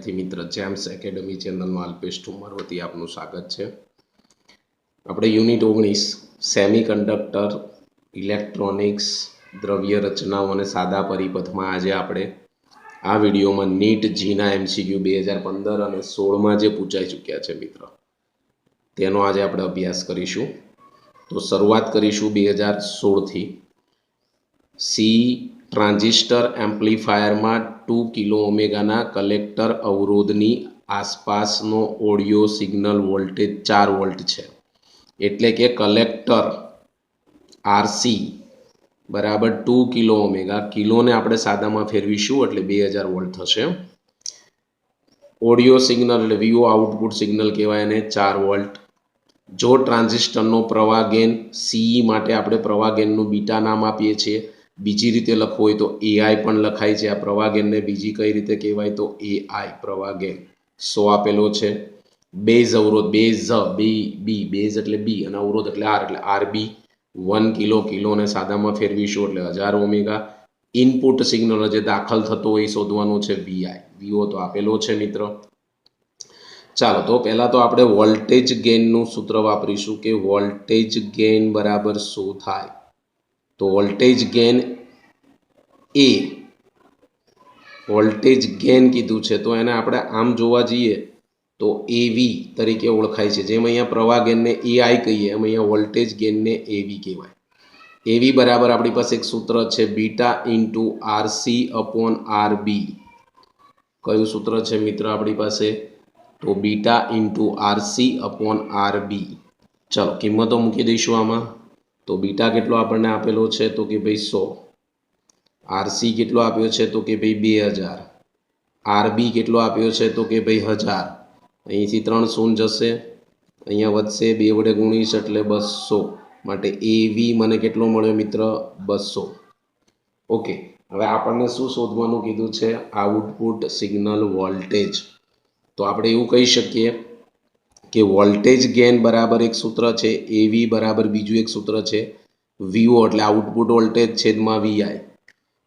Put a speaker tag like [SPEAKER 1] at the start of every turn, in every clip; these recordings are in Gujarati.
[SPEAKER 1] विद्यार्थी मित्र जेम्स एकेडमी चेनल में अल्पेश ठुमर वती आपનું स्वागत है। આપણે યુનિટ 19 સેમિકન્ડક્ટર ઇલેક્ટ્રોનિક્સ દ્રવ્ય રચનાઓ અને સાદા પરિપથમાં આજે આપણે આ વિડીયોમાં નીટ જીના એમસીક્યુ 2015 અને 16માં જે પૂછાઈ ચૂક્યા છે મિત્ર તેનો આજે આપણે અભ્યાસ કરીશું। તો શરૂઆત કરીશું 2016 થી। સી ट्रांजिस्टर एम्प्लीफायर में 2 किलो ओमेगाना कलेक्टर अवरोधनी आसपासनो ऑडियो सिग्नल वोल्टेज 4 वोल्ट है। एटले के कलेक्टर आरसी बराबर 2 किलो ओमेगा, किलो ने आपणे सादा में फेरवीशुं एटले 2000 वोल्ट थशे। ऑडियो सिग्नल एटले वीओ आउटपुट सिग्नल कहेवाय ने 4 वोल्ट। जो ट्रांजिस्टरनो प्रवाह गेन सीई माटे आपणे प्रवाह गेननुं बीटा नाम आपीए छीए। बीजी रीते लखवुं होय तो एआई पण लखाय छे। आ प्रवाह गेन ने बीजी कई रीते कहेवाय तो एआई प्रवाह गेन 100 आपेलो छे। बेज अवरोध बेज बी बी बेज एटले बी अने अवरोध एटले आरबी 1 किलो, किलो ने सादामां फेरवीशुं एटले 1000 ओमेगा। इनपुट सिग्नल जे दाखल थतो होय शोधवानुं छे वीआई, वीओ तो आपेलो छे मित्र। चालो तो पहला तो आपणे वोल्टेज गेननुं सूत्र वापरीशुं के वोल्टेज गेन बराबर शुं थाय। तो वोल्टेज गेन ए वोल्टेज गेन कीधुं छे तो एने आपणे आम जोवा जईए तो एवी तरीके ओळखाय छे। जेम अहींया प्रवाह गेन ने एआई कहीए एम अहींया वोल्टेज गेन ने एवी कहेवाय। एवी बराबर आपणी पासे एक सूत्र छे beta into RC upon RB. कयुं सूत्र छे मित्र आपणी पासे? तो beta into RC upon RB. चलो किंमतो मूकी दईशुं आमां। तो बीटा केटलो आपणे आपेलो छे तो कि भाई 100। आरसी केटलो आप्यो छे तो कि भाई 2000। आरबी केटलो आप्यो छे तो कि भाई 1000। અહીંથી 3 શૂન્ય જશે, અહીંયા વધશે 2 વડે ગુણીશ એટલે 200 માટે એવી મને કેટલો મળ્યો મિત્ર? 200। ઓકે, હવે આપણને શું શોધવાનું કીધું છે? Output signal voltage. તો આપણે એવું કહી શકીએ કે વોલ્ટેજ ગેન બરાબર એક સૂત્ર છે એવી બરાબર બીજું એક સૂત્ર છે વીઓ એટલે આઉટપુટ વોલ્ટેજ છેદમાં વીઆઈ।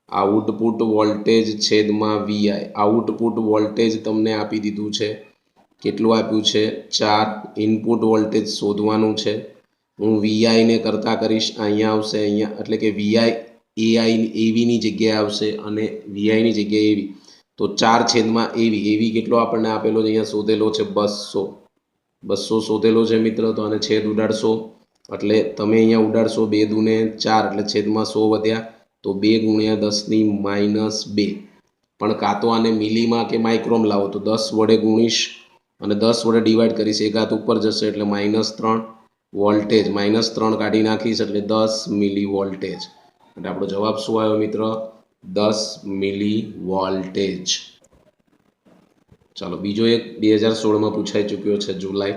[SPEAKER 1] आउटपुट वोल्टेज छेद में वीआई। आउटपुट वोल्टेज तमने आपी दीधुं छे केटलुं आप्युं छे 4। इनपुट वोल्टेज शोधवानुं छे। हूँ वीआई ने करता करीश अहींया आवशे अहींया एटले के वीआई एआई एवी नी जग्याए आवशे अने वीआई नी जग्याए एवी। तो 4 छेद में एवी एवी केटलो आपणे आपेलो छे? अहींया शोधेलो छे 200। 200 शोधेलो छे मित्र। तो आने छेद उडाडशो एटले तमे अहींया उडाडशो 2 दूने 4 एटले छेद में 100 वध्या तो 2 गुणिया 10⁻2। पण कां तो आने मिली में के माइक्रोम लावो तो 10 वडे गुणीश अने 10 वडे डिवाइड करीश एक हाथ उपर जशे एटले -3 वोल्टेज। -3 काढी नाखीश एटले 10 मिली वोल्टेज। एटले आपणो जवाब शुं आव्यो मित्र? 10 मिली वोल्टेज। चलो बीजो एक 2016 में पूछाई चूक्यो छे जुलाई।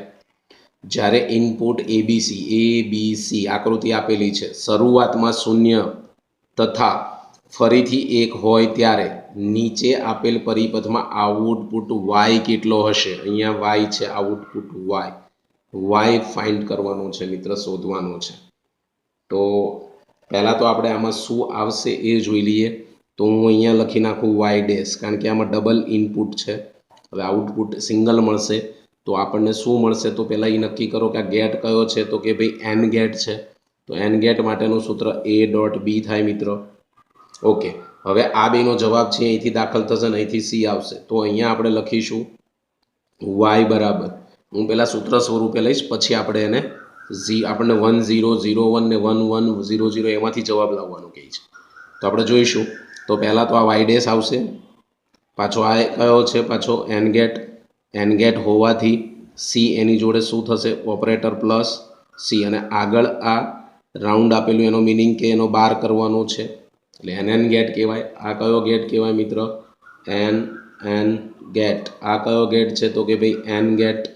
[SPEAKER 1] ज्यारे इनपुट एबीसी आकृति आपेली छे शरूआत में 0 तथा फरीथी 1 होय त्यारे नीचे आपेल परिपथ में आउटपुट वाय केटलो हशे? अहींया वाय छे आउटपुट वाय। वाय फाइंड करवानुं छे मित्र, शोधवानुं छे। तो पहला तो आपणे आमां शुं आवशे ए जोई लईए। तो हूँ अहींया लखी नाखुं वाय डेश कारण के आमां डबल इनपुट छे। हवे आउटपुट सिंगल मळशे तो आपणने शुं मळशे? तो पहला ए नक्की करो कि आ गेट कयो छे तो कि भाई एन गेट छे। तो एन गेट माटेनुं सूत्र ए डॉट बी थाय मित्र। ओके, हवे आ बेनो जवाब छे અહીંથી दाखल थशे ने અહીંથી सी आवशे। तो अहींया આપણે લખીશું y बराबर હું પહેલા सूत्र स्वरूपे લઈશ પછી આપણે એને આપણને 1001 ને 1100 એમાંથી જવાબ લાવવાનો કહે છે। તો આપણે જોઈશું। તો પહેલા તો આ y ડેશ આવશે, પાછો આ કયો છે? પાછો n गेट હોવાથી c એની જોડે શું થશે? ઓપરેટર પ્લસ c અને આગળ આ राउंड आपेलू एनो मीनिंग के एनो बार करवानो छे એટલે एन गेट कहेवाय। आ कयो गेट कहेवाय मित्र? AND gate. आ कयो गेट छे तो कि भाई एन गेट।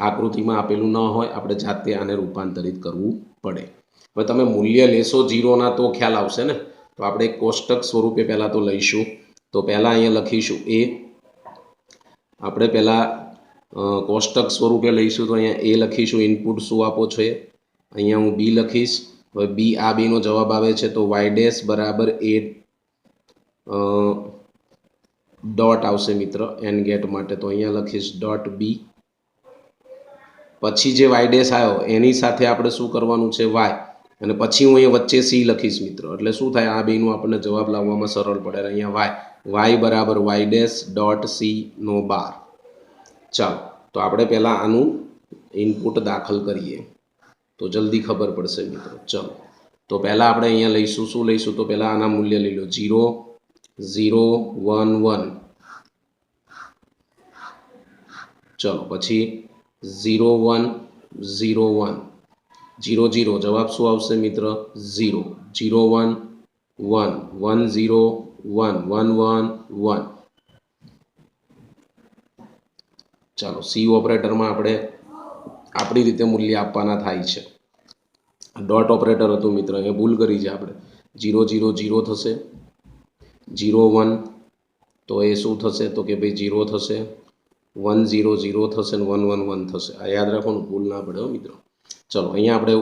[SPEAKER 1] आकृति में आपेलू न होय आपणे जाते आने रूपांतरित करवू पड़े। हवे तमे मूल्य लेशो 0 ना तो ख्याल आवशे ने। तो आपणे एक कोष्टक स्वरूपे पहला तो लईशुं। तो पहला अहींया लखीशुं ए। आपणे पहला कोष्टक स्वरूपे लईशुं तो अहींया ए लखीशुं। इनपुट शुं आपो छो? अहींया हूँ बी लखीश। हवे बी आ बीनो जवाब आवे छे तो वाय डैश बराबर ए ડોટ આવશે મિત્ર એન ગેટ માટે, તો અહીંયા લખીશ ડોટ બી. પછી જે વાય ડેશ આવ્યો એની સાથે આપણે શું કરવાનું છે વાય, અને પછી હું અહીંયા વચ્ચે સી લખીશ મિત્રો, એટલે શું થાય આ બેનું આપણને જવાબ લાવવામાં સરળ પડે. અહીંયા વાય બરાબર વાય ડેશ ડોટ સી નો બાર. ચાલો તો આપણે પહેલાં આનું ઇનપુટ દાખલ કરીએ તો જલ્દી ખબર પડશે મિત્રો. ચલો તો પહેલાં આપણે અહીંયા લઈશું, શું લઈશું, તો પહેલાં આના મૂલ્ય લઈ લો 0 0 1 1. ચલો પછી 0 1 0 1 0 0, જવાબ શું આવશે મિત્ર 0 0 1 1 1 0 1 1 1 1. ચાલો સી ઓપરેટરમાં આપણે આપણી રીતે મૂલ્ય આપવાના થાય છે. ડોટ ઓપરેટર હતું મિત્ર, એ ભૂલ કરી છે આપણે. 0 0 0 થશે, 0 1 તો એ શું થશે તો કે ભાઈ 0 થશે, 1 0 0 થશે ને 1 1 1 થશે. આ યાદ રાખવાનું, ભૂલ ના પડે મિત્રો. ચલો અહીંયા આપણે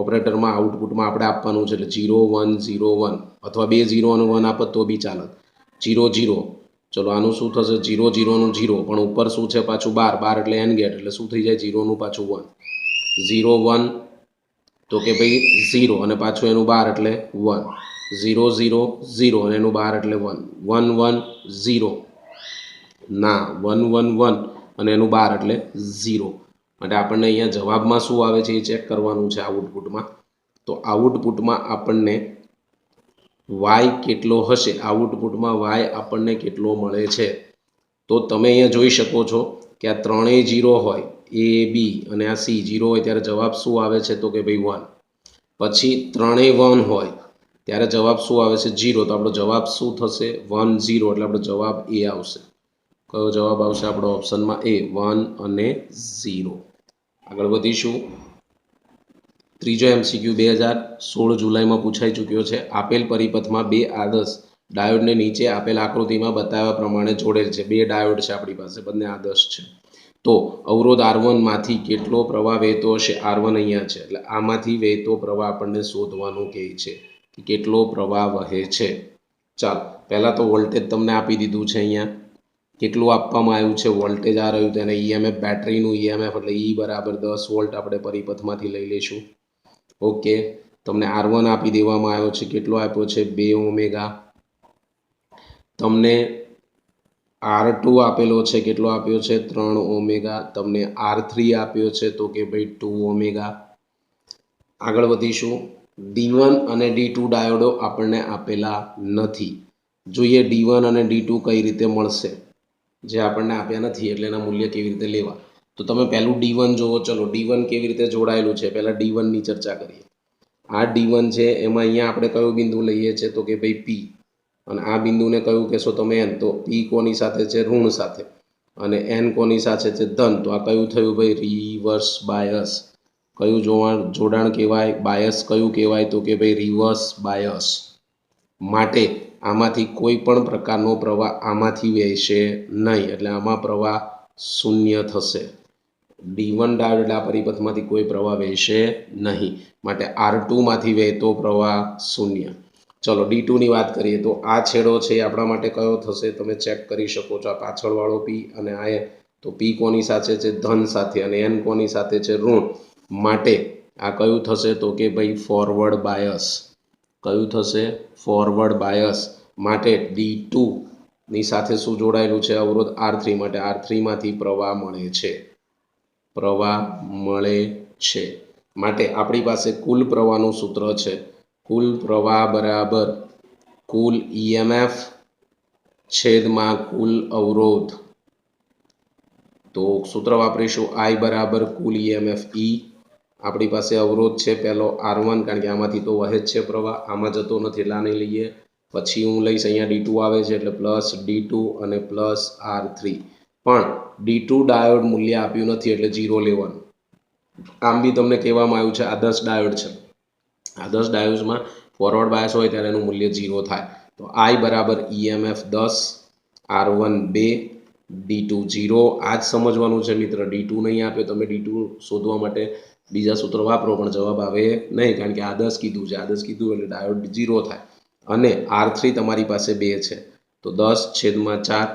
[SPEAKER 1] ઓપરેટરમાં આઉટપુટમાં આપણે આપવાનું છે એટલે 0 1 0 1, અથવા 2 0 અને 1 આપત તો બી ચાલે. 0 0, ચલો આનું શું થશે 0 0 નું 0, પણ ઉપર શું છે પાછું 12 એટલે એન ગેટ, એટલે શું થઈ જાય 0 નું પાછું 1. 0 1 તો કે ભાઈ 0 અને પાછું એનું 12 એટલે 1. 0 0 0 અને એનું 12 એટલે 1. 1 1 0 ના 1 1 1 અને એનું 12 એટલે 0. માટે આપણને અહીંયા જવાબમાં શું આવે છે એ ચેક કરવાનું છે આઉટપુટમાં. તો આઉટપુટમાં આપણને વાય કેટલો હશે, આઉટપુટમાં વાય આપણને કેટલો મળે છે. તો તમે અહીંયા જોઈ શકો છો કે આ ત્રણેય 0 હોય, એ બી અને આ સી 0 હોય ત્યારે જવાબ શું આવે છે તો કે ભાઈ 1. પછી ત્રણેય 1 હોય ત્યારે જવાબ શું આવે છે 0, તો આપણો જવાબ શું થશે 1 0, એટલે આપણો જવાબ એ આવશે. કયો જવાબ આવશે આપણો ઓપ્શનમાં એ, 1 અને 0. આગળ વધીશું. ત્રીજો એમસીક્યુ 2016 જુલાઈમાં પૂછાઈ ચૂક્યો છે. આપેલ પરિપથમાં બે આદર્શ ડાયોડને નીચે આપેલ આકૃતિમાં બતાવ્યા પ્રમાણે જોડેલ છે. બે ડાયોડ છે આપણી પાસે, બંને આદર્શ છે. તો અવરોધ R1 માંથી કેટલો પ્રવાહ વહેતો હશે, R1 અહીંયા છે એટલે આમાંથી વહેતો પ્રવાહ આપણને શોધવાનું કહે છે કે કેટલો પ્રવાહ વહે છે. ચાલો પહેલાં તો વોલ્ટેજ તમને આપી દીધું છે, અહીંયા કેટલું આપવામાં આવ્યું છે વોલ્ટેજ આ રહ્યું, તેને ઈએમએફ બેટરીનું ઈએમએફ એટલે E બરાબર 10 વોલ્ટ આપણે પરિપથમાંથી લઈ લઈશું. ઓકે, તમને R1 આપી દેવામાં આવ્યો છે, કેટલો આપ્યો છે 2 ઓમેગા. તમને R2 આપેલો છે, કેટલો આપ્યો છે 3 ઓમેગા. તમને R3 આપ્યો છે તો કે ભાઈ 2 ઓમેગા. આગળ વધીશું. D1 અને D2 ડાયોડો આપણને આપેલા નથી. જોઈએ D1 અને D2 કઈ રીતે મળશે, જે આપણને આપ્યા નથી એટલે એના મૂલ્ય કેવી રીતે લેવા. તો તમે પહેલું D1 જોવો. ચલો D1 કેવી રીતે જોડાયેલું છે પહેલાં D1 ની ચર્ચા કરીએ. આ D1 છે એમાં અહીંયા આપણે કયું બિંદુ લઈએ છીએ તો કે ભાઈ P, અને આ બિંદુને કયું કહેશો તમે N. તો P કોની સાથે છે ઋણ સાથે, અને N કોની સાથે છે ધન. તો આ કયું થયું ભાઈ રિવર્સ બાયસ. કયું જોડાણ કહેવાય, બાયસ કયું કહેવાય તો કે ભાઈ રિવર્સ બાયસ. માટે આમાંથી કોઈ પણ પ્રકારનો પ્રવાહ આમાંથી વહેશે નહીં, એટલે આમાં પ્રવાહ શૂન્ય થશે. D1 ડાયોડ આ પરિપથમાંથી કોઈ પ્રવાહ વહેશે નહીં, માટે R2 માંથી વહેતો પ્રવાહ શૂન્ય. ચલો D2 ની વાત કરીએ તો આ છેડો છે એ આપણા માટે કયો થશે તમે ચેક કરી શકો છો. આ પાછળવાળો P અને આ તો P કોની સાથે છે ધન સાથે, અને N કોની સાથે છે ઋણ. માટે આ કયું થશે તો કે ભાઈ ફોરવર્ડ બાયસ. કયું થશે ફોરવર્ડ બાયસ. માટે D2 ની સાથે શું જોડાયેલું છે અવરોધ R3, માટે R3 માંથી પ્રવાહ મળે છે, પ્રવાહ મળે છે. માટે આપણી પાસે કુલ પ્રવાહનું સૂત્ર છે, કુલ પ્રવાહ બરાબર કુલ EMF છેદમાં કુલ અવરોધ. તો સૂત્ર વાપરીશું I બરાબર કુલ EMF E. આપણી પાસે અવરોધ છે પહેલો R1, કારણ કે આમાંથી તો વહે જ છે પ્રવાહ, આમાં જતો નથી એટલે આને લઈએ. પછી હું લઈશ અહીંયા D2 આવે છે એટલે પ્લસ D2 અને પ્લસ R3. પણ D2 ડાયોડ મૂલ્ય આપ્યું નથી એટલે 0 લેવાનું. આમ બી તમને કહેવામાં આવ્યું છે આદર્શ ડાયોડ છે. આદર્શ ડાયોડ્સમાં ફોરવર્ડ બાયસ હોય ત્યારે એનું મૂલ્ય 0 થાય. તો I બરાબર EMF 10, R1 2, D2 0. આ જ સમજવાનું છે મિત્ર. D2 નહીં આપે તમે D2 શોધવા માટે બીજા સૂત્ર વાપરો પણ જવાબ આવે નહીં, કારણ કે આદર્શ કીધું છે. આદર્શ કીધું એટલે ડાયોડ 0 થાય. અને R3 તમારી પાસે 2 છે, તો 10/4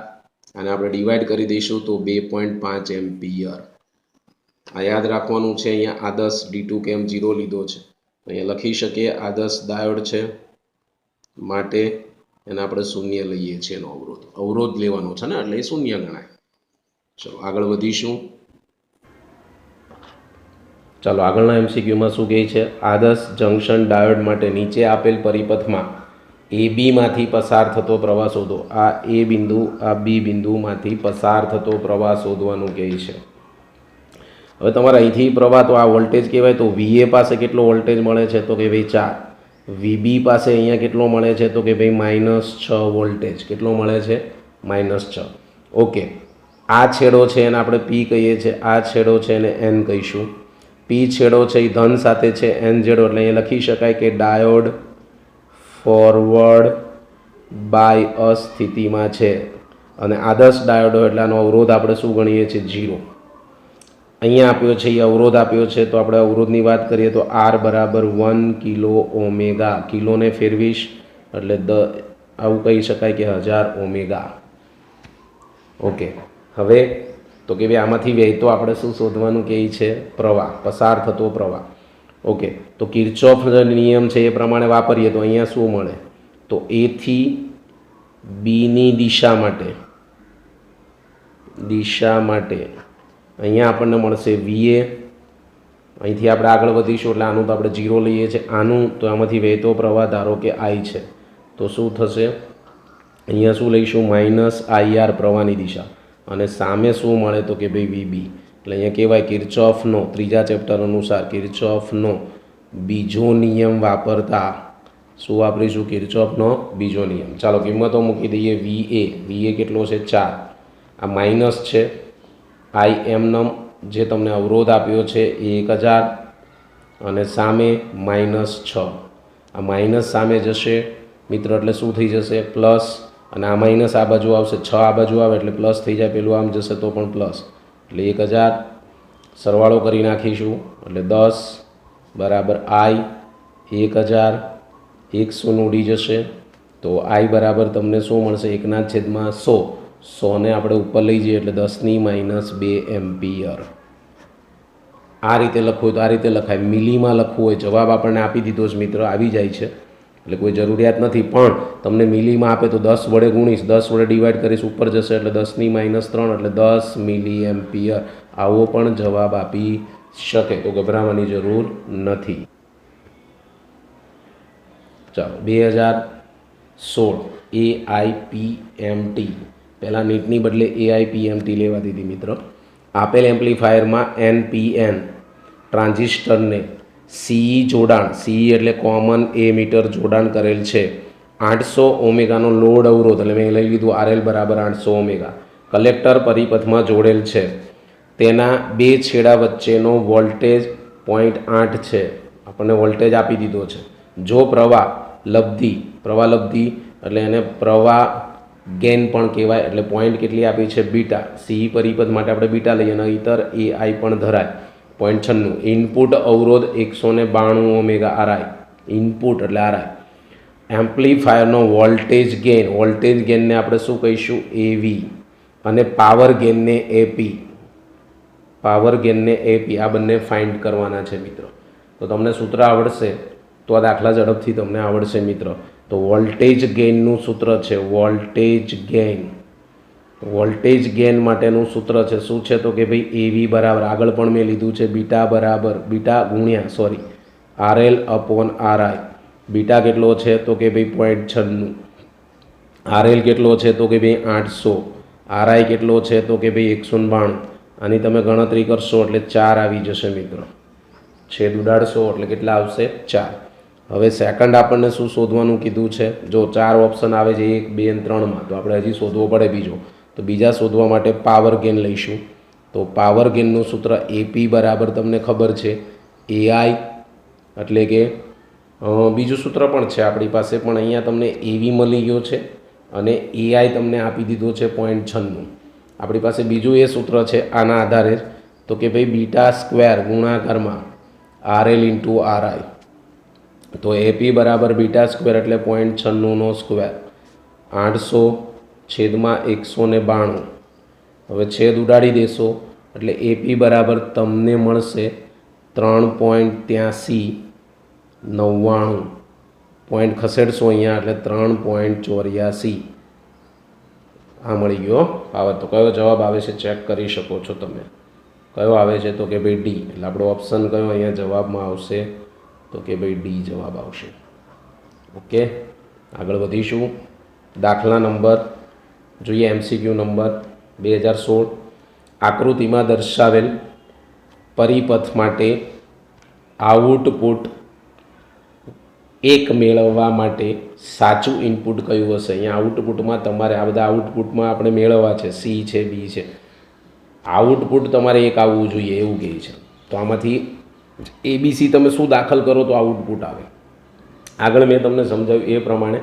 [SPEAKER 1] અને આપણે ડિવાઈડ કરી દઈશું તો 2.5 એમ્પિયર. આ યાદ રાખવાનું છે. અહીંયા આદર્શ D2 કેમ 0 લીધો છે અહીંયા લખી શકીએ. આદર્શ ડાયોડ છે માટે એને આપણે શૂન્ય લઈએ છીએ. એનો અવરોધ લેવાનો છે ને, એટલે એ શૂન્ય ગણાય. ચલો આગળ વધીશું. ચાલો આગળના MCQમાં શું કહે છે? આદર્શ જંકશન ડાયોડ માટે નીચે આપેલ પરિપથમાં AB માંથી પસાર થતો પ્રવાહ શોધો. આ A બિંદુ આ B બિંદુમાંથી પસાર થતો પ્રવાહ શોધવાનું કહે છે. હવે તમારે અહીંથી પ્રવાહ તો આ વોલ્ટેજ કહેવાય. તો VA પાસે કેટલો વોલ્ટેજ મળે છે? તો કે ભાઈ 4. VB પાસે અહીંયા કેટલો મળે છે? તો કે ભાઈ -6 વોલ્ટેજ. કેટલો મળે છે? -6. ઓકે, આ છેડો છે એને આપણે P કહીએ છીએ, આ છેડો છે એને N કહીશું. P છેડો છે એ ધન સાથે છે, N છેડો એટલે અહીંયા લખી શકાય કે ડાયોડ ફોરવર્ડ બાય અસ્થિતિમાં છે. અને આદર્શ ડાયોડો એટલે આનો અવરોધ આપણે શું ગણીએ છીએ? 0. અહીંયા આપ્યો છે એ અવરોધ આપ્યો છે. તો આપણે અવરોધની વાત કરીએ તો R બરાબર 1 કિલો ઓમેગા. કિલોને ફેરવીશ એટલે આવું કહી શકાય કે 1000 ઓમેગા. ઓકે, હવે તો કે ભાઈ આમાંથી વહેતો આપણે શું શોધવાનું કહે છે? પ્રવાહ, પસાર થતો પ્રવાહ. ઓકે, તો કિર્ચોફનો નિયમ છે એ પ્રમાણે વાપરીએ તો અહીંયા શું મળે? તો A થી Bની દિશા માટે અહીંયા આપણને મળશે VA. અહીંથી આપણે આગળ વધીશું એટલે આનું તો આપણે 0 લઈએ છીએ. આનું તો આમાંથી વહેતો પ્રવાહ ધારો કે I છે, તો શું થશે? અહીંયા શું લઈશું? -IR પ્રવાહની દિશા. અને સામે શું મળે? તો કે ભાઈ VB. એટલે અહીંયા કહેવાય કિર્ચોફનો ત્રીજા ચેપ્ટર અનુસાર કિર્ચોફનો બીજો નિયમ વાપરતા શું વાપરીશું? કિર્ચોફનો બીજો નિયમ. ચાલો કિંમતો મૂકી દઈએ. VA કેટલો છે? 4. આ માઇનસ છે. IM જે તમને અવરોધ આપ્યો છે એ 1000 અને સામે -6. આ માઇનસ સામે જશે મિત્રો એટલે શું થઈ જશે? પ્લસ. અને આ માઇનસ આ બાજુ આવશે, 6 આ બાજુ આવે એટલે પ્લસ થઈ જાય. પેલું આમ જશે તો પણ પ્લસ, એટલે 1000. સરવાળો કરી નાખીશું એટલે 10 બરાબર I 1000. 100 ઉડી જશે તો I બરાબર તમને શું મળશે? 1/100. 100ને આપણે ઉપર લઈ જઈએ એટલે 10⁻2 એમ્પિયર. આ રીતે લખવું હોય તો આ રીતે લખાય. મિલીમાં લખવું હોય, જવાબ આપણને આપી દીધો છે મિત્ર, આવી જાય છે એટલે કોઈ જરૂરિયાત નથી. પણ તમને મિલીમાં આપે તો 10 વડે ગુણીશ, 10 વડે ડિવાઈડ કરીશ, ઉપર જશે એટલે 10⁻3 એટલે 10 મિલી એમ્પિયર. આવો પણ જવાબ આપી શકે, તો ગભરાવાની જરૂર નથી. ચાલો 2016 AIPMT. પહેલાં નીટની બદલે AIPMT લેવા દીધી મિત્રો. આપેલ એમ્પ્લીફાયરમાં NPN ટ્રાન્ઝિસ્ટરને CE જોડાણ, CE એટલે કોમન એમીટર જોડાણ કરેલ છે. 800 ઓમેગાનો લોડ અવરોધ એટલે મેં લઈ લીધું RL બરાબર 800 ઓમેગા કલેક્ટર પરિપથમાં જોડેલ છે. તેના બે છેડા વચ્ચેનો વોલ્ટેજ 0.8 છે. આપણને વોલ્ટેજ આપી દીધો છે. જો પ્રવાહ લબ્ધી એટલે એને પ્રવાહ ગેઇન પણ કહેવાય. એટલે પોઈન્ટ કેટલી આપી છે? બીટા. CE પરિપથ માટે આપણે બીટા લઈએ અને ઇતર AI પણ ધરાય. 0.96. ઇનપુટ અવરોધ 192 ઓમેગા RI. ઇનપુટ એટલે RI. એમ્પ્લીફાયરનો વોલ્ટેજ ગેઇનને આપણે શું કહીશું? AV. અને પાવર ગેઇનને AP. આ બંને ફાઇન્ડ કરવાના છે મિત્રો. તો તમને સૂત્ર આવડશે તો આ દાખલા ઝડપથી તમને આવડશે મિત્રો. તો વોલ્ટેજ ગેઇનનું સૂત્ર છે વોલ્ટેજ ગેઇન માટેનું સૂત્ર છે શું છે? તો કે ભાઈ AV બરાબર, આગળ પણ મેં લીધું છે, બીટા ગુણ્યા RL અપોન RI. બીટા કેટલો છે? તો કે ભાઈ 0.96. RL કેટલો છે? તો કે ભાઈ 800. RI કેટલો છે? તો કે ભાઈ 192. આની તમે ગણતરી કરશો એટલે 4 આવી જશે મિત્રો. છેદ ઉડાડશો એટલે કેટલા આવશે? 4. હવે સેકન્ડ આપણને શું શોધવાનું કીધું છે? જો 4 ઓપ્શન આવે છે 1, 2 અને 3માં, તો આપણે હજી શોધવો પડે બીજો. તો બીજા શોધવા માટે પાવર ગેઇન લઈશું. તો પાવર ગેઇનનું સૂત્ર AP બરાબર તમને ખબર છે AI. એટલે કે બીજું સૂત્ર પણ છે આપણી પાસે, પણ અહીંયા તમને AV મળી ગયો છે અને AI તમને આપી દીધો છે 0.96. આપણી પાસે બીજું એ સૂત્ર છે આના આધારે, તો કે ભાઈ બીટા સ્ક્વેર ગુણાકારમાં RL ઇન્ટુ RI. તો AP બરાબર બીટા સ્ક્વેર એટલે 0.96નો સ્ક્વેર. 800 છેદમાં 192. હવે છેદ ઉડાડી દેશો એટલે એપી બરાબર તમને મળશે 3.8399. પોઈન્ટ ખસેડશો અહીંયા એટલે 3.84. આ મળી ગયો પાવર. તો કયો જવાબ આવે છે ચેક કરી શકો છો તમે. કયો આવે છે તો કે ભાઈ ડી. એટલે આપણો ઓપ્શન કયો અહીંયા જવાબમાં આવશે તો કે ભાઈ ડી જવાબ આવશે. ઓકે, આગળ વધીશું. દાખલા નંબર જોઈએ, MCQ નંબર 2016. આકૃતિમાં દર્શાવેલ પરિપથ માટે આઉટપુટ 1 મેળવવા માટે સાચું ઇનપુટ કયું હશે? અહીંયા આઉટપુટમાં તમારે આ બધા આઉટપુટમાં આપણે મેળવવા છે, સી છે, બી છે. આઉટપુટ તમારે 1 આવવું જોઈએ એવું કહે છે. તો આમાંથી ABC તમે શું દાખલ કરો તો આઉટપુટ આવે. આગળ મેં તમને સમજાવ્યું એ પ્રમાણે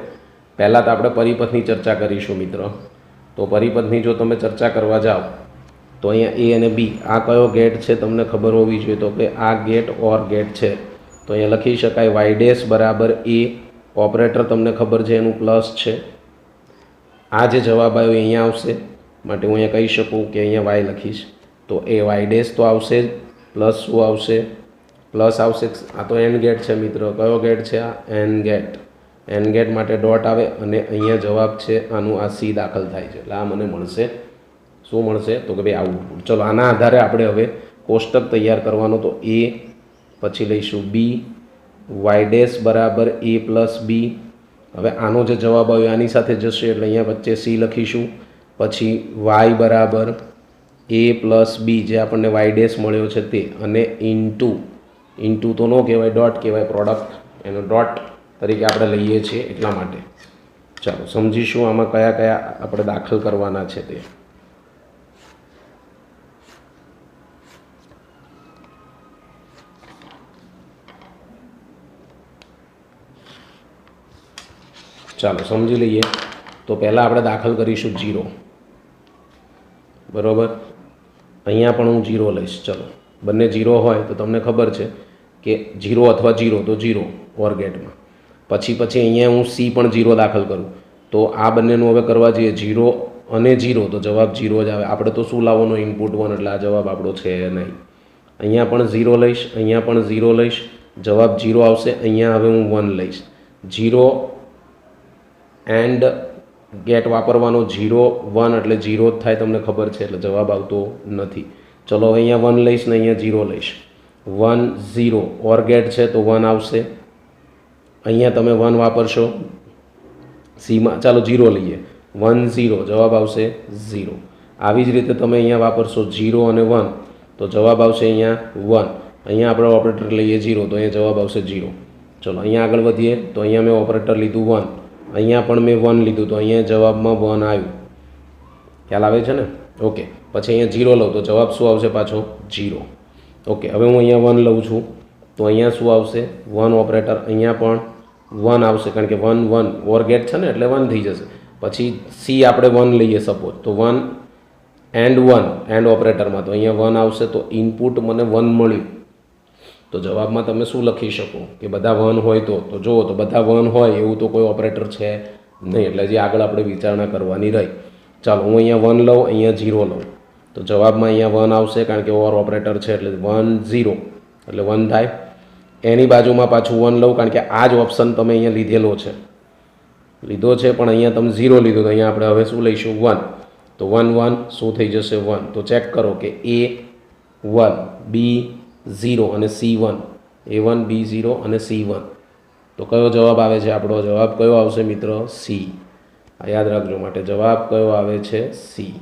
[SPEAKER 1] પહેલાં તો આપણે પરિપથની ચર્ચા કરીશું મિત્રો. તો પરિપથની જો તમે ચર્ચા કરવા જાઓ તો અહીંયા એ અને બી, આ કયો ગેટ છે તમને ખબર હોવી જોઈએ. તો કે આ ગેટ ઓર ગેટ છે. તો અહીંયા લખી શકાય વાય ડેશ બરાબર એ. ઓપરેટર તમને ખબર છે એનું પ્લસ છે. આ જે જવાબ આવ્યો અહીંયા આવશે, માટે હું અહીંયા કહી શકું કે અહીંયા વાય લખીશ. તો એ વાય ડેશ તો આવશે જ, પ્લસ શું આવશે? પ્લસ આવશે. આ તો એન ગેટ છે મિત્રો. કયો ગેટ છે આ? N gate. એન ગેટ માટે ડોટ આવે અને અહીંયા જવાબ છે આનું આ સી દાખલ થાય છે. એટલે આ મને મળશે. શું મળશે તો કે ભાઈ આઉટપુટ. ચલો, આના આધારે આપણે હવે કોષ્ટક તૈયાર કરવાનો. તો એ પછી લઈશું બી, વાય ડેશ બરાબર એ પ્લસ બી. હવે આનો જે જવાબ આવ્યો આની સાથે જશે એટલે અહીંયા વચ્ચે સી લખીશું. પછી વાય બરાબર એ પ્લસ બી, જે આપણને વાય ડેશ મળ્યો છે તે, અને ઇન્ટુ તો ન કહેવાય, ડોટ કહેવાય, પ્રોડક્ટ. એનો ડોટ તરીકે આપણે લઈએ છીએ એટલા માટે. ચાલો સમજીશું આમાં કયા કયા આપણે દાખલ કરવાના છે તે. ચાલો સમજી લઈએ. તો પહેલાં આપણે દાખલ કરીશું 0. બરાબર, અહીંયા પણ હું 0 લઈશ. ચલો, બંને 0 હોય તો તમને ખબર છે કે 0 અથવા 0 તો 0 ઓર ગેટમાં. પછી અહીંયા હું સી પણ 0 દાખલ કરું તો આ બંનેનું હવે કરવા જઈએ 0 અને 0 તો જવાબ 0 જ આવે. આપણે તો શું લાવવાનો? ઇનપુટ 1. એટલે આ જવાબ આપણો છે નહીં. અહીંયા પણ 0 લઈશ, અહીંયા પણ 0 લઈશ, જવાબ 0 આવશે. અહીંયા હવે હું 1 લઈશ. 0 એન્ડ ગેટ વાપરવાનો, 0 1 એટલે 0 જ થાય, તમને ખબર છે, એટલે જવાબ આવતો નથી. ચલો અહીંયા 1 લઈશ ને અહીંયા 0 લઈશ. 1 0 ઓર ગેટ છે તો 1 આવશે. અહીંયા તમે 1 વાપરશો સીમાં. ચાલો 0 લઈએ. 1 0 જવાબ આવશે 0. આવી જ રીતે તમે અહીંયા વાપરશો 0 અને 1 તો જવાબ આવશે અહીંયા 1. અહીંયા આપણે ઓપરેટર લઈએ 0 તો અહીંયા જવાબ આવશે 0. ચલો અહીંયા આગળ વધીએ. તો અહીંયા મેં ઓપરેટર લીધું 1, અહીંયા પણ મેં 1 લીધું તો અહીંયા જવાબમાં 1 આવ્યું. ખ્યાલ આવે છે ને? ઓકે, પછી અહીંયા 0 લઉં તો જવાબ શું આવશે? પાછો 0. ઓકે, હવે હું અહીંયા 1 લઉં છું તો અહીંયા શું આવશે? 1 ઓપરેટર. અહીંયા પણ 1 આવશે કારણ કે 1 1 ઓર ગેટ છે ને એટલે 1 થઈ જશે. પછી સી આપણે 1 લઈએ સપોઝ તો 1 એન્ડ ઓપરેટરમાં તો અહીંયા 1 આવશે. તો ઇનપુટ મને 1 મળ્યું. તો જવાબમાં તમે શું લખી શકો કે બધા 1 હોય તો જુઓ તો બધા 1 હોય એવું તો કોઈ ઓપરેટર છે નહીં. એટલે જે આગળ આપણે વિચારણા કરવાની રહી. ચાલો હું અહીંયા 1 લઉં, અહીંયા 0 લઉં તો જવાબમાં અહીંયા 1 આવશે કારણ કે ઓર ઓપરેટર છે એટલે 1 0 એટલે 1 થાય. એની બાજુમાં પાછું 1 લઉં કારણ કે આ જ ઓપ્શન તમે અહીંયા લીધો છે પણ અહીંયા તમે 0 લીધો તો અહીંયા આપણે હવે શું લઈશું? 1. તો 1 1 શું થઈ જશે? 1. તો ચેક કરો કે A 1 B 0 અને C1, A1 B0 અને C1. તો કયો જવાબ આવે છે? આપણો જવાબ કયો આવશે મિત્રો? સી. આ યાદ રાખજો માટે જવાબ કયો આવે છે? સી.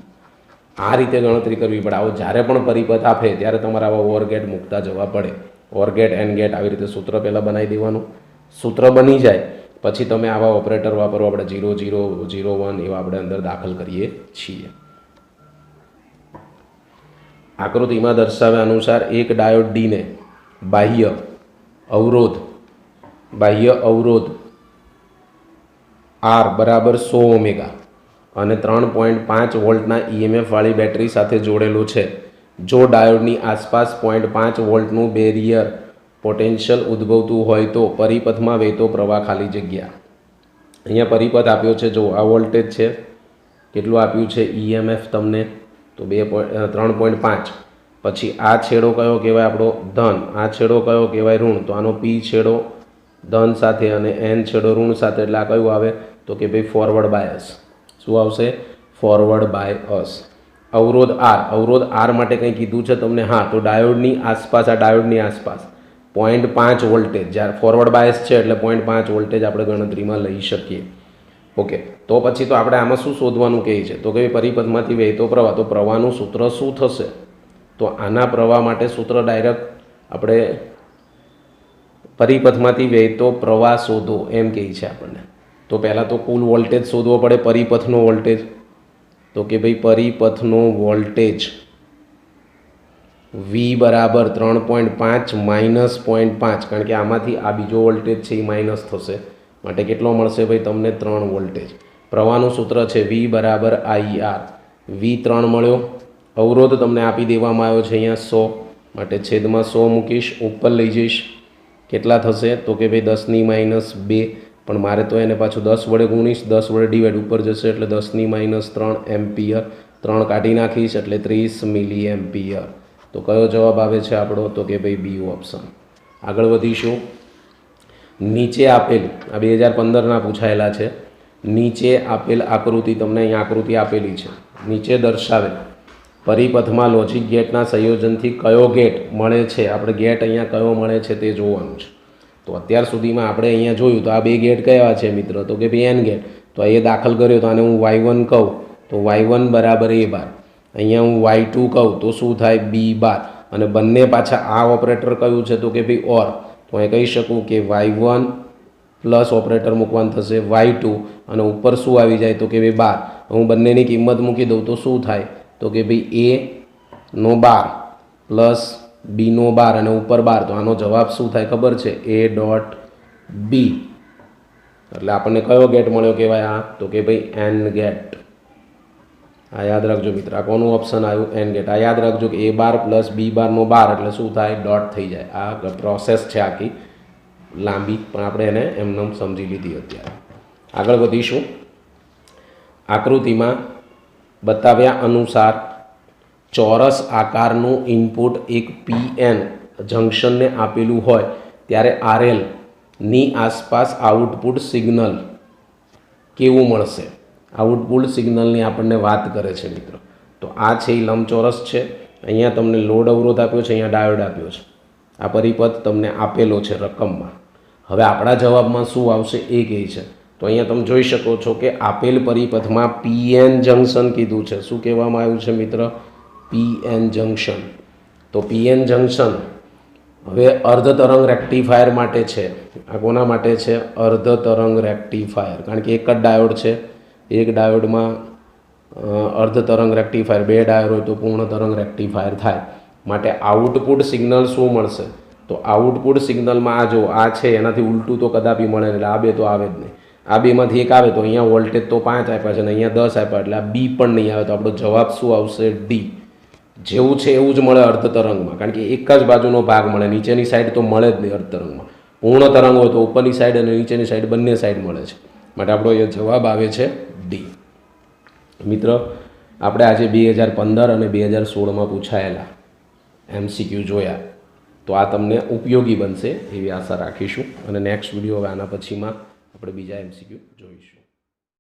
[SPEAKER 1] આ રીતે ગણતરી કરવી પડે. આવો જ્યારે પણ પરિપથ આપે ત્યારે તમારે આવા ઓર ગેટ મૂકતા જવા પડે. ઓર ગેટ એન ગેટ આવી રીતે સૂત્ર પહેલાં બનાવી દેવાનું. સૂત્ર બની જાય પછી તમે આવા ઓપરેટર વાપરો. આપણે 0 0 0 1 એવા આપણે અંદર દાખલ કરીએ છીએ. આકૃતિમાં દર્શાવ્યા અનુસાર એક ડાયોડ ડીને બાહ્ય અવરોધ આર બરાબર 100 ઓમેગા અને 3.5 વોલ્ટના EMF વાળી બેટરી સાથે જોડેલો છે. જો ડાયોડની આસપાસ 0.5 વોલ્ટનું બેરિયર પોટેન્શિયલ ઉદ્ભવતું હોય તો પરિપથમાં વહેતો પ્રવાહ ખાલી જગ્યા. અહીંયા પરિપથ આપ્યો છે. જો આ વોલ્ટેજ છે, કેટલું આપ્યું છે EMF તમને તો 3.5. પછી આ છેડો કયો કહેવાય આપણો ધન, આ છેડો કયો કહેવાય ઋણ, તો આનો P છેડો ધન સાથે અને N છેડો ઋણ સાથે, એટલે આ કયું આવે તો કે ભાઈ ફોરવર્ડ બાયસ. શું આવશે? Forward bias. અવરોધ R માટે કંઈ કીધું છે તમને? હા, તો ડાયોડની આસપાસ, આ ડાયોડની આસપાસ 0.5 વોલ્ટેજ, જ્યારે ફોરવર્ડ બાયસ છે એટલે 0.5 વોલ્ટેજ આપણે ગણતરીમાં લઈ શકીએ. ઓકે, તો પછી તો આપણે આમાં શું શોધવાનું કહે છે તો કે પરિપથમાંથી વહેતો પ્રવાહ, તો પ્રવાહનું સૂત્ર શું થશે? તો આના પ્રવાહ માટે સૂત્ર ડાયરેક્ટ આપણે પરિપથમાંથી વહેતો પ્રવાહ શોધો એમ કહે છે આપણને. તો પહેલાં તો કુલ વોલ્ટેજ શોધવો પડે, પરિપથનો વોલ્ટેજ. તો કે ભાઈ પરિપથનો વોલ્ટેજ V બરાબર 3.5 માઇનસ 0.5, કારણ કે આમાંથી આ બીજો વોલ્ટેજ છે એ માઇનસ થશે, માટે કેટલો મળશે ભાઈ તમને? 3 વોલ્ટેજ. પ્રવાહનું સૂત્ર છે V બરાબર IR. V 3 મળ્યો. અવરોધ તમને આપી દેવામાં આવ્યો છે અહીંયા 100, માટે છેદમાં 100 મૂકીશ, ઉપર લઈ જઈશ. કેટલા થશે તો કે ભાઈ 10-2, પણ મારે તો એને પાછું 10 વડે ગુણીશ, 10 વડે ડિવાઈડ ઉપર જશે એટલે 10-3 એમ્પિયર. 3 કાઢી નાખીશ એટલે 30 મિલી એમ્પિયર. તો કયો જવાબ આવે છે આપણો? તો કે ભાઈ બી ઓપ્શન. આગળ વધીશું. નીચે આપેલ, આ 2015ના પૂછાયેલા છે. નીચે આપેલ આકૃતિ, તમને અહીંયા આકૃતિ આપેલી છે. નીચે દર્શાવેલ પરિપથમાં લોજિક ગેટના સંયોજનથી કયો ગેટ મળે છે? આપણે ગેટ અહીંયા કયો મળે છે તે જોવાનું છે. તો અત્યાર સુધીમાં આપણે અહીંયા જોયું તો આ બે ગેટ કયા છે મિત્રો? તો કે ભાઈ એન ગેટ. તો એ દાખલ કર્યો તો આને હું Y1 કહું તો Y1 બરાબર A બાર. અહીંયા હું Y2 કહું તો શું થાય? B બાર. અને બંને પાછા આ ઓપરેટર કયું છે તો કે ભાઈ ઓર. તો અહીં કહી શકું કે Y1 પ્લસ ઓપરેટર મૂકવાનું થશે Y2, અને ઉપર શું આવી જાય તો કે ભાઈ બાર. હું બંનેની કિંમત મૂકી દઉં તો શું થાય તો કે ભાઈ A નો બાર પ્લસ B નો બાર અને ઉપર બાર. તો આનો જવાબ શું થાય ખબર છે? A dot B. એટલે આપણને કયો ગેટ મળ્યો કહેવાય? આ તો કે ભાઈ એન ગેટ. આ યાદ રાખજો મિત્ર, આ કોનું ઓપ્શન આવ્યું? N gate. આ યાદ રાખજો કે A બાર પ્લસ B બારનો બાર એટલે શું થાય? ડોટ થઈ જાય. આ પ્રોસેસ છે આખી લાંબી, પણ આપણે એને એમને સમજી લીધી. અત્યારે આગળ વધીશું. આકૃતિમાં બતાવ્યા અનુસાર ચોરસ આકારનું ઇનપુટ એક PN જંક્શનને આપેલું હોય ત્યારે RL ની આસપાસ આઉટપુટ સિગ્નલ કેવું મળશે? આઉટપુટ સિગ્નલની આપણને વાત કરે છે મિત્રો. તો આ છે એ લંબચોરસ છે. અહીંયા તમને લોડ અવરોધ આપ્યો છે, અહીંયા ડાયોડ આપ્યો છે. આ પરિપથ તમને આપેલો છે રકમમાં. હવે આપણા જવાબમાં શું આવશે એ કહે છે. તો અહીંયા તમે જોઈ શકો છો કે આપેલ પરિપથમાં PN જંક્શન કીધું છે. શું કહેવામાં આવ્યું છે મિત્ર? PN junction. તો PN જંક્શન હવે અર્ધ તરંગ રેક્ટિફાયર માટે છે. આ કોના માટે છે? અર્ધ તરંગ રેક્ટિફાયર. કારણ કે એક જ ડાયોડ છે, એક ડાયોડમાં અર્ધ તરંગ રેક્ટિફાયર, બે ડાયોડ હોય તો પૂર્ણ તરંગ રેક્ટિફાયર થાય. માટે આઉટપુટ સિગ્નલ શું મળશે? તો આઉટપુટ સિગ્નલમાં આ જો આ છે એનાથી ઉલટું તો કદાપી મળે, એટલે આ બે તો આવે જ નહીં. આ બેમાંથી એક આવે તો અહીંયા વોલ્ટેજ તો 5 આપ્યા છે અને અહીંયા 10 આપ્યા, એટલે આ બી પણ નહીં આવે. તો આપણો જવાબ શું આવશે? ડી. જેવું છે એવું જ મળે અર્ધ તરંગમાં, કારણ કે એક જ બાજુનો ભાગ મળે, નીચેની સાઈડ તો મળે જ નહીં અર્ધ તરંગમાં. પૂર્ણ તરંગ હોય તો ઉપરની સાઈડ અને નીચેની સાઈડ બંને સાઈડ મળે છે. માટે આપણો એ જવાબ આવે છે ડી. મિત્ર, આપણે આજે 2015 અને 2016માં પૂછાયેલા MCQ જોયા, તો આ તમને ઉપયોગી બનશે એવી આશા રાખીશું. અને નેક્સ્ટ વિડીયો હવે આના પછીમાં આપણે બીજા MCQ જોઈશું.